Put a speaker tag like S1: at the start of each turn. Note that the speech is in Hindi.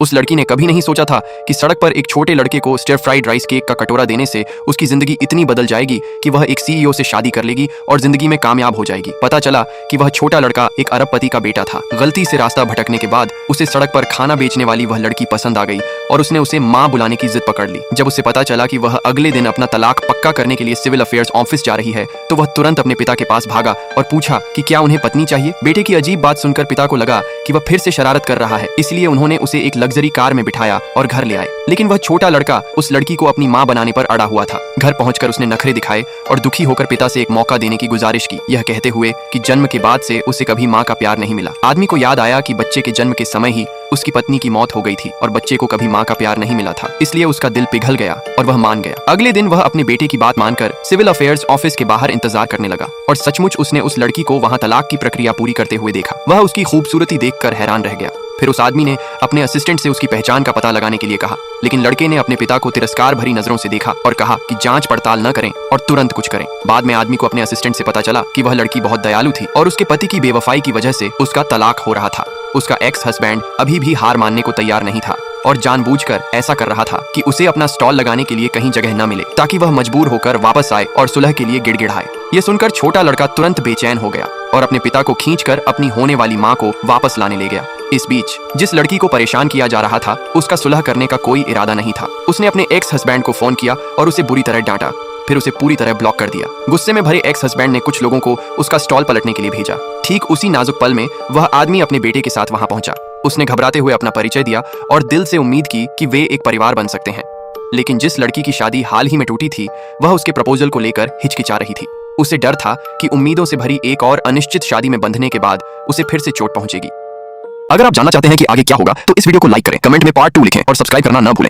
S1: उस लड़की ने कभी नहीं सोचा था कि सड़क पर एक छोटे लड़के को स्टर फ्राइड राइस केक का कटोरा देने से उसकी जिंदगी इतनी बदल जाएगी कि वह एक सीईओ से शादी कर लेगी और जिंदगी में कामयाब हो जाएगी। पता चला कि वह छोटा लड़का एक अरबपति का बेटा था। गलती से रास्ता भटकने के बाद उसे सड़क पर खाना बेचने वाली वह लड़की पसंद आ गई और उसने उसे माँ बुलाने की जिद पकड़ ली। जब उसे पता चला कि वह अगले दिन अपना तलाक पक्का करने के लिए सिविल अफेयर्स ऑफिस जा रही है तो वह तुरंत अपने पिता के पास भागा और पूछा कि क्या उन्हें पत्नी चाहिए। बेटे की अजीब बात सुनकर पिता को लगा कि वह फिर से शरारत कर रहा है, इसलिए उन्होंने उसे एक लग्जरी कार में बिठाया और घर ले आए। लेकिन वह छोटा लड़का उस लड़की को अपनी माँ बनाने पर अड़ा हुआ था। घर पहुंचकर उसने नखरे दिखाए और दुखी होकर पिता से एक मौका देने की गुजारिश की, यह कहते हुए कि जन्म के बाद से उसे कभी माँ का प्यार नहीं मिला। आदमी को याद आया कि बच्चे के जन्म के समय ही उसकी पत्नी की मौत हो गई थी और बच्चे को कभी माँ का प्यार नहीं मिला था, इसलिए उसका दिल पिघल गया और वह मान गया। अगले दिन वह अपने बेटे की बात मानकर सिविल अफेयर्स ऑफिस के बाहर इंतजार करने लगा और सचमुच उसने उस लड़की को वहां तलाक की प्रक्रिया पूरी करते हुए देखा। वह उसकी खूबसूरती देखकर हैरान रह गया। फिर उस आदमी ने अपने असिस्टेंट से उसकी पहचान का पता लगाने के लिए कहा, लेकिन लड़के ने अपने पिता को तिरस्कार भरी नजरों से देखा और कहा कि जांच पड़ताल न करें और तुरंत कुछ करें। बाद में आदमी को अपने असिस्टेंट से पता चला कि वह लड़की बहुत दयालु थी और उसके पति की बेवफाई की वजह से उसका तलाक हो रहा था। उसका एक्स हस्बैंड अभी भी हार मानने को तैयार नहीं था और जानबूझकर ऐसा कर रहा था कि उसे अपना स्टॉल लगाने के लिए कहीं जगह न मिले ताकि वह मजबूर होकर वापस आए और सुलह के लिए गिड़गिड़ाए। यह सुनकर छोटा लड़का तुरंत बेचैन हो गया और अपने पिता को खींचकर अपनी होने वाली माँ को वापस लाने ले गया। इस बीच जिस लड़की को परेशान किया जा रहा था उसका सुलह करने का कोई इरादा नहीं था। उसने अपने एक्स हस्बैंड को फोन किया और उसे बुरी तरह डांटा, फिर उसे पूरी तरह ब्लॉक कर दिया। गुस्से में भरे एक्स हस्बैंड ने कुछ लोगों को उसका स्टॉल पलटने के लिए भेजा। ठीक उसी नाजुक पल में वह आदमी अपने बेटे के साथ वहां पहुंचा। उसने घबराते हुए अपना परिचय दिया और दिल से उम्मीद की कि वे एक परिवार बन सकते हैं। लेकिन जिस लड़की की शादी हाल ही में टूटी थी वह उसके प्रपोजल को लेकर हिचकिचा रही थी। उसे डर था कि उम्मीदों से भरी एक और अनिश्चित शादी में बंधने के बाद उसे फिर से चोट पहुंचेगी। अगर आप जानना चाहते हैं कि आगे क्या होगा तो इस वीडियो को लाइक करें, कमेंट में पार्ट 2 लिखें और सब्सक्राइब करना न भूलें।